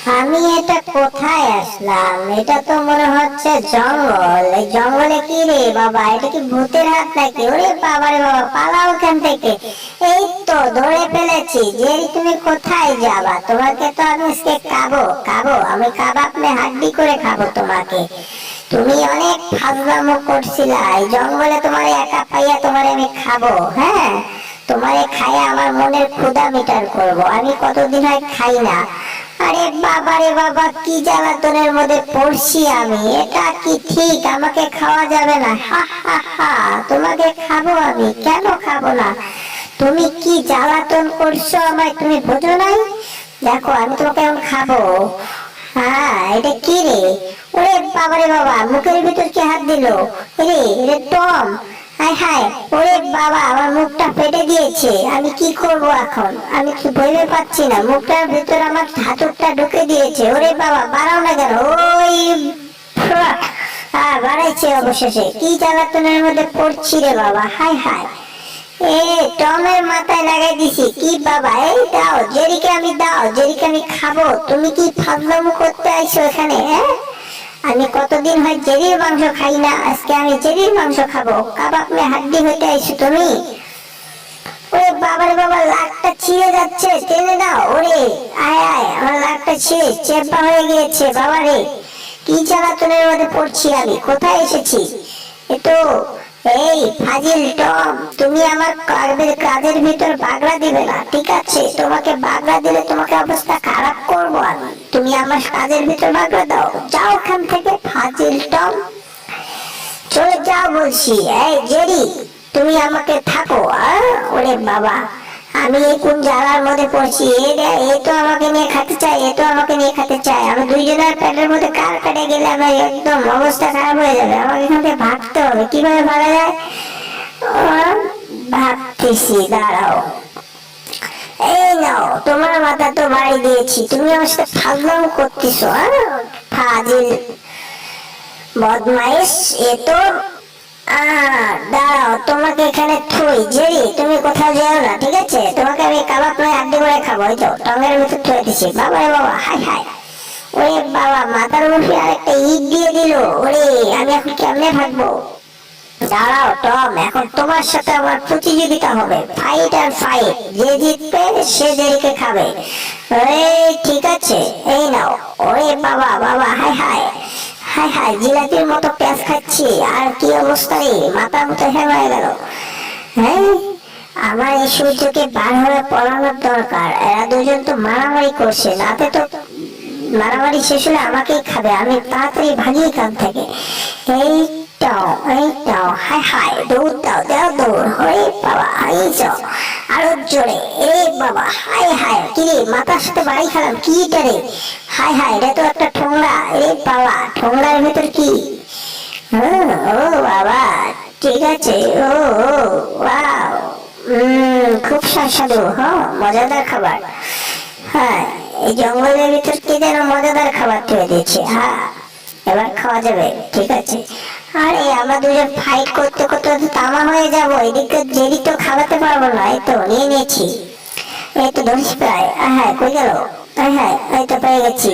আমি এটা কোথায় আসলাম? এটা তো মনে হচ্ছে জঙ্গল। এই জঙ্গলে কি রে বাবা, এটা কি ভূতের হাত নাকি? ওরে বাবা রে বাবা, পালাও ওখান থেকে। এই তো ধরে ফেলেছি। যে তুমি কোথায় যাবা? তোমাকে তো আমি আজকে খাবো খাবো, আমি কাবাব মে হাড্ডি করে খাবো তোমাকে। তুমি অনেক ফাজলামো করছিলা এই জঙ্গলে, তোমার একা পাইয়া তোমার আমি খাবো। হ্যাঁ, তোমারে খাইয়া আমার মনের ক্ষুধা মিটার করবো। আমি কতদিন হয় খাই না। আরে বাবা রে বাবা, কি জ্বালাতনের মধ্যে পড়ছি আমি। এটা কি ঠিক? আমাকে খাওয়া যাবে না? হা হা হা, তোমাকে খাবো আমি, কেন খাবো না? তুমি কি জ্বালাতন করছো আমায়, তুমি বোঝো নাই? দেখো আমি তোমাকে এখন খাবো। হ্যাঁ, এটা কি রে? ওরে বাবা রে বাবা, মুখের ভিতর কি হাত দিল? রে রে টম, হায় হায়, ওরে বাবা আমার মুখটা ফেটে দিয়েছে। আমি কি করব এখন? আমি কি ভেবে পাচ্ছি না। মুখটার ভিতর আমার হাতুড়টা ঢুকে দিয়েছে। ওরে বাবা, বাড়াও না কেন? ওই বাড়াইছে অবশেষে। কি জ্বালাতনের মধ্যে পড়ছি রে বাবা, হায় হায়। এ টমের মাথায় লাগাই দিছি। কি বাবা, এই দাও জেরিকে, আমি দাও জেরিকে, আমি খাবো। তুমি কি ফাজলামো করতে আইছো এখানে? আমি কতদিন হয় জেরির মাংস খাই না, আজকে আমি জেরির মাংস খাবো। কাবাব মে হাড্ডি হইতে আইছো তুমি? ওরে বাবার বাবা, লাকটা ছিঁড়ে যাচ্ছে, টেনে দাও। ওরে আয় আয়, আমার লাকটা ছিঁড়ে চেপা হয়ে গিয়েছে। বাবা রে, কি জ্বালাতনের মধ্যে পড়ছি আমি। কোথায় এসেছি? এতো এই ফাজিল টম, তুমি আমার কাজের ভিতর বাগড়া দিবে না, ঠিক আছে? তোমাকে বাগড়া দিলে তোমাকে অবস্থা খারাপ করবো আমি। তুমি আমার কাজের ভিতর বাগড়া দাও। যাও ওখান থেকে ফাজিল টম, চলে যাও বলছি। এই জেরি, তুমি আমাকে থাকো। ওরে বাবা, আমি কোন জ্বালার মধ্যে পড়ছি। এ তো আমাকে নিয়ে খেতে চাই, এ তো আমাকে নিয়ে খেতে চাই। আমি দুইজনের পেটের মধ্যে কার পেটে গেলে আমার একদম অবস্থা খারাপ হয়ে যাবে। আমাকে এখান থেকে ভাগতে হবে। কিভাবে ভাগা যায়? ভাবতেছি, দাঁড়াও। এই নাও, তোমার মাথা তো বাড়ি দিয়েছি। তুমি আমার সাথে ফাজলামো করতেছো। ফাজিল বদমাইশ। এ তো দাঁড়াও, তোমাকে এখানে থুই। জেরি, তুমি কোথাও যাও না, ঠিক আছে? তোমাকে আমি কাবাব নয় আড্ডি করে খাবো। এই তো টঙের ভিতর থুয়ে দিছি। বাবা রে বাবা, হায় হায়। ওরে বাবা, মাথার মুখে আরেকটা ইট দিয়ে দিল। ওরে, আমি এখন কেমনে থাকবো? দাঁড়াও টম, এখন তোমার সাথে আমার প্রতিযোগিতা হবে। ফাইট আর ফাইট, যে জিতবে সে জেরিকে খাবে। ঠিক আছে, এই নাও। ওরে বাবা বাবা, হায় হায় হায় হায়, জিলাপির মতো পেঁয়াজ খাচ্ছি। আর কি অবস্থা রে, মাথা মতো হ্যাং হয়ে গেল। হ্যাঁ, আমার এই সূর্যকে বার হয়ে পড়ানোর দরকার। এরা দুজন তো মারামারি করছে, রাতে তো মারামারি শেষ হলে আমাকেই খাবে। আমি তাড়াতাড়ি ভাগি এখান থেকে। এইটাও হায় হায়, দৌড় দাও, দাও দৌড়। হয়ে বাবা, আইছো আরো জোরে। এ বাবা, হায় হায়, কি রে, মাথার সাথে বাড়ি খেলাম। কি এটা রে? হায় হায়, এটা তো একটা ঠোংরা। এ বাবা, ঠোংরার ভেতর কি? ও বাবা, ঠিক আছে। ও ওয়াও, খুব সুস্বাদু। মজাদার খাবার। হ্যাঁ, এই জঙ্গলের ভিতর কি যেন মজাদার খাবার তৈরি দিয়েছে। হ্যাঁ, এবার খাওয়া যাবে, ঠিক আছে। আরে আমরা দুজন ফাইট করতে করতে তো তামা হয়ে যাবো। এদিকে জেরি তো খাওয়াতে পারবো না। এই তো নিয়ে নিয়েছি। এই তো ধরিস প্রায়। হ্যাঁ, কই গেল? হ্যাঁ, এই তো পেয়ে গেছি।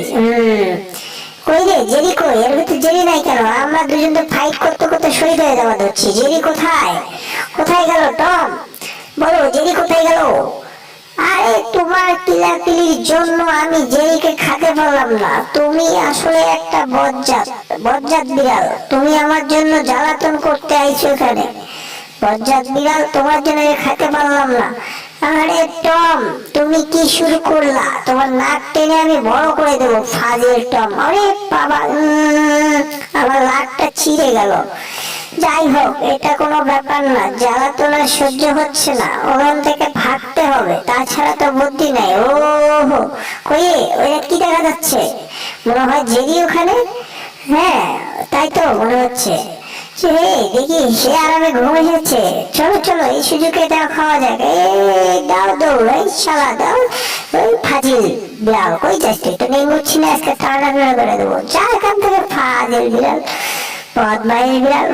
কই রে জেরি, কই? এর ভিতরে জেরি নাই কেন? আমরা দুজন তো ফাইট করতে করতে শহীদ হয়ে যাওয়া ধরছি। জেরি কোথায়? কোথায় গেল টম? বলো, জেরি কোথায় গেল? আরে তোমার কিলাকিলির জন্য আমি জেরিকে খেতে পারলাম না। তুমি আসলে একটা বজ্জাত, বজ্জাত বিড়াল। তুমি আমার জন্য জ্বালাতন করতে আইছো এখানে। বজ্জাত বিড়াল, তোমার জন্য খেতে পারলাম না। আরে টম, তুমি কি শুরু করলা? তোমার নাক টেনে আমি বড় করে দেবো, ফাজিল টম। আরে বাবা, আমার নাকটা ছিঁড়ে গেল। যাই হোক, এটা কোনো ব্যাপার না। জ্বালাতন আর সহ্য হচ্ছে না, ওখান থেকে ভাগতে হবে, তাছাড়া তো বুদ্ধি নাই। ও কই, ওটা কি দেখা যাচ্ছে? মনে হয় জেরি ওখানে। হ্যাঁ, তাই তো মনে হচ্ছে। দেখি সে আরামে ঘুমে যাচ্ছে। চলো চলো, এই সুযোগে দাও, খাওয়া যাক। দাও দৌড়, এই শালা দাও। ওই ফাজিল বিড়াল, কই যাস তুই? তো নেই মুচ্ছি না, আজকে টানা করে দেবো। যা এখান থেকে, ফাজিল বিড়াল, বদমাইশ বিড়াল।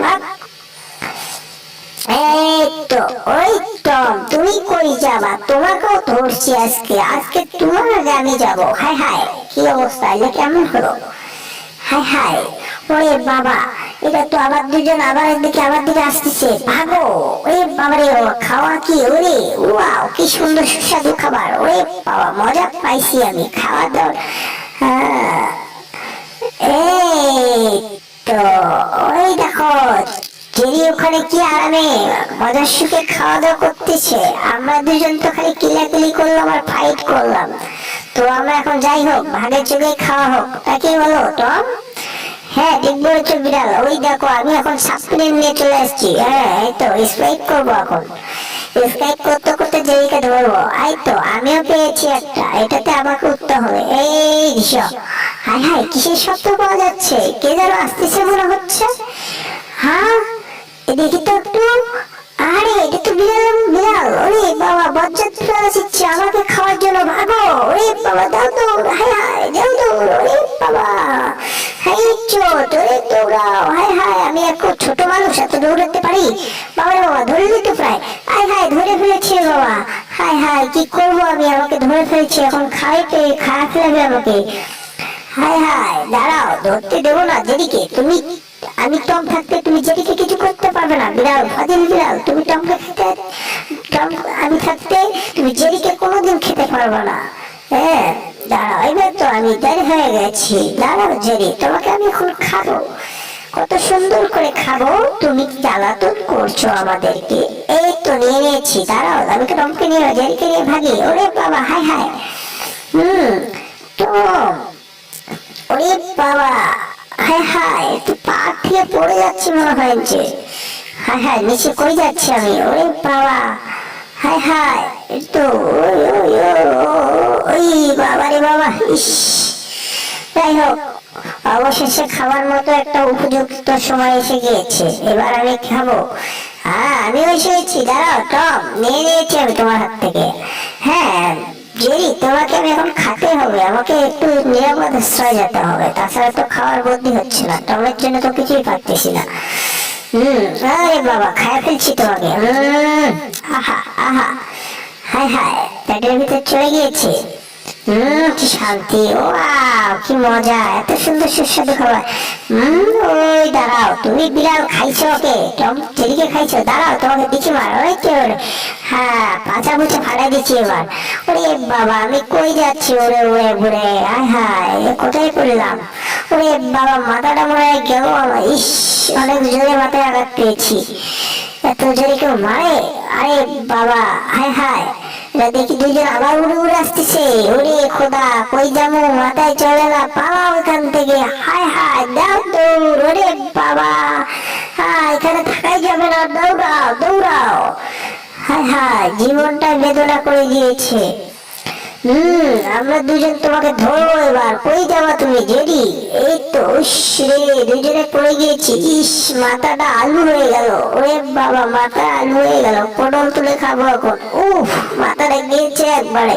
এই তো, ওই টম, তুমি কই যাবা? তোমাকেও ধরছি আজকে, আজকে তোমার আগে আমি যাবো। হায় হায়, কি অবস্থা, এটা কেমন হলো? হায় হায়, ওরে বাবা, এটা তো আবার দুজন আবার একদিকে আমার দিকে আসতেছে, ভাগো। ওরে বাবা রে, খাওয়া কি? ওরে ওয়াও, কি সুন্দর সুস্বাদু খাবার। ওরে বাবা, মজা পাইছি আমি, খাওয়া দাওয়া। হ্যাঁ, এই তো, ওই দেখো, জেরি ওখানে কি আরামে মজার সুখে খাওয়া দাওয়া করতেছে, আমরা দুজন তো খালি কিলাকিলি করলাম আর ফাইট করলাম। তো আমরা এখন যাই হোক, ভাগে চোখে খাওয়া হোক, তাকে বলো টম। হ্যাঁ, ঠিক বলেছো বিড়াল। ওই দেখো, আমি এখন সাবস্ক্রাইব নিয়ে চলে আসছি। হ্যাঁ, এই তো স্ট্রাইক করবো এখন। স্ট্রাইক করতে করতে জেরিকে ধরবো। এই তো, আমিও পেয়েছি একটা, এটাতে আমাকে উঠতে হবে। এই দিশা, হাই হাই, কিসের শব্দ পাওয়া যাচ্ছে? কে যেন আসতেছে মনে হচ্ছে। হ্যাঁ, দেখি তো একটু। আরে, এটা তো বিড়াল, বিড়াল। ওরে বাবা, বজ্জাত বিড়াল আসছে আমাকে খাওয়ার জন্য, ভাগো। ওরে বাবা, দাও তো, হাই হাই, যাও তো। ওরে বাবা, হাই চোট, ওরে দৌড়াও। হাই হাই, আমি এক ছোট মানুষ, এত দৌড়াতে পারি? বাবা রে বাবা, ধরে দিতে প্রায়। হাই হাই, ধরে ফেলেছে বাবা। হাই হাই, কি করবো আমি, আমাকে ধরে ফেলছে, এখন খাইতে খারাপ লাগবে আমাকে। হাই হাই, দাঁড়াও, ধরতে দেবো না জেরিকে। তুমি, আমি টম থাকতে তুমি জেরিকে কিছু করতে পারবে না। বিড়াল, ফাজিল বিড়াল, তুমি টমকে খেতে, টম আমি থাকতে তুমি জেরিকে কোনোদিন খেতে পারবে না। হ্যাঁ, দাঁড়াও, এবার তো আমি দেরি হয়ে গেছি। দাঁড়াও জেরি, তোমাকে আমি এখন খাবো, কত সুন্দর করে খাবো। তুমি জ্বালাতন করছো আমাদেরকে। এই তো নিয়ে নিয়েছি, দাঁড়াও, আমি টমকে নিয়ে জেরিকে নিয়ে ভাগি। ওরে বাবা, হাই হাই। টম, ওরে বাবা, হায় হায়, তুই পা থেকে পড়ে যাচ্ছে মনে হয়েছে। হায় হায়, নিচে কই যাচ্ছি আমি? ওরে বাবা, হায় হায়, তো ওই বাবা রে বাবা, ইস। যাই হোক, অবশেষে খাবার মতো একটা উপযুক্ত সময় এসে গিয়েছে, এবার আমি খাবো। হ্যাঁ, আমিও এসেছি, দাঁড়াও টম, নিয়ে নিয়েছি আমি তোমার হাত থেকে। হ্যাঁ জেরি, তোমাকে আমি এখন খাতে হবে, আমাকে একটু নিরাপদ আশ্রয় যেতে হবে, তাছাড়া তো খাওয়ার বুদ্ধি হচ্ছে না, টমের জন্য তো কিছুই পাচ্ছি না। আরে বাবা, খায় ফেলছি তোমাকে। আহা আহা, হায় হায়, পেটের ভিতরে চলে গিয়েছে। কি শান্তি, ওয়াও, কি মজা, এত সুন্দর সুস্বাদু খাবার। ওই দাঁড়াও, তুমি বিড়াল খাইছো ওকে, টম জেরিকে খাইছো? দাঁড়াও, তোমাকে দিচ্ছি মার। ওই তো, হ্যাঁ, পাছা পুছা ফাটাই দিচ্ছি এবার। ওরে বাবা, আমি কই যাচ্ছি উড়ে উড়ে ঘুরে? আয় হায়, কোথায় পড়লাম? ওরে বাবা, মাথাটা মনে হয় গেল আমার। ইস, অনেক জোরে মাথায় আঘাত পেয়েছি। এত জোরে কেউ মারে? আরে বাবা, হায় হায়, দেখি দুইজন আবার উড়ে উড়ে আসতেছে। ওরে খোদা, কই যাবো, মাথায় চলে না, পালাও এখান থেকে। হায় হায়, দাও দৌড়। ওরে বাবা, হ্যাঁ, এখানে থাকাই যাবে না, দৌড়াও দৌড়াও। হায় হায়, জীবনটা বেদনা করে দিয়েছে। আমরা দুজন তোমাকে ধরবো এবার। কই যাবা তুমি জেরি? এই তো, রে, দুজনে পড়ে গিয়েছি। ইস, মাথাটা আলু হয়ে গেল। ওরে বাবা, মাথা আলু হয়ে গেল, পটল তুলে খাবো এখন। উফ, মাথাটা গিয়েছে একবারে।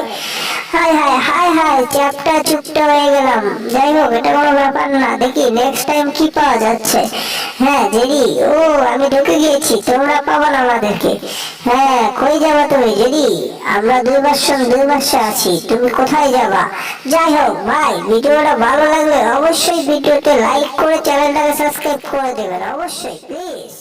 হায় হায় হায় হায়, চ্যাপটা চুপটা হয়ে গেলাম। যাই হোক, এটা কোনো ব্যাপার না, দেখি নেক্সট টাইম কি পাওয়া যাচ্ছে। হ্যাঁ জেরি, ও আমি ঢুকে গিয়েছি, তোমরা পাবো না আমাদেরকে। হ্যাঁ, কই যাবা তুমি জেরি? আমরা দুই বাসে আছি, তুমি কোথায় যাবা? যাই হোক ভাই, ভিডিওটা ভালো লাগলে অবশ্যই ভিডিওতে লাইক করে চ্যানেলটাকে সাবস্ক্রাইব করে দেবেন, অবশ্যই প্লিজ।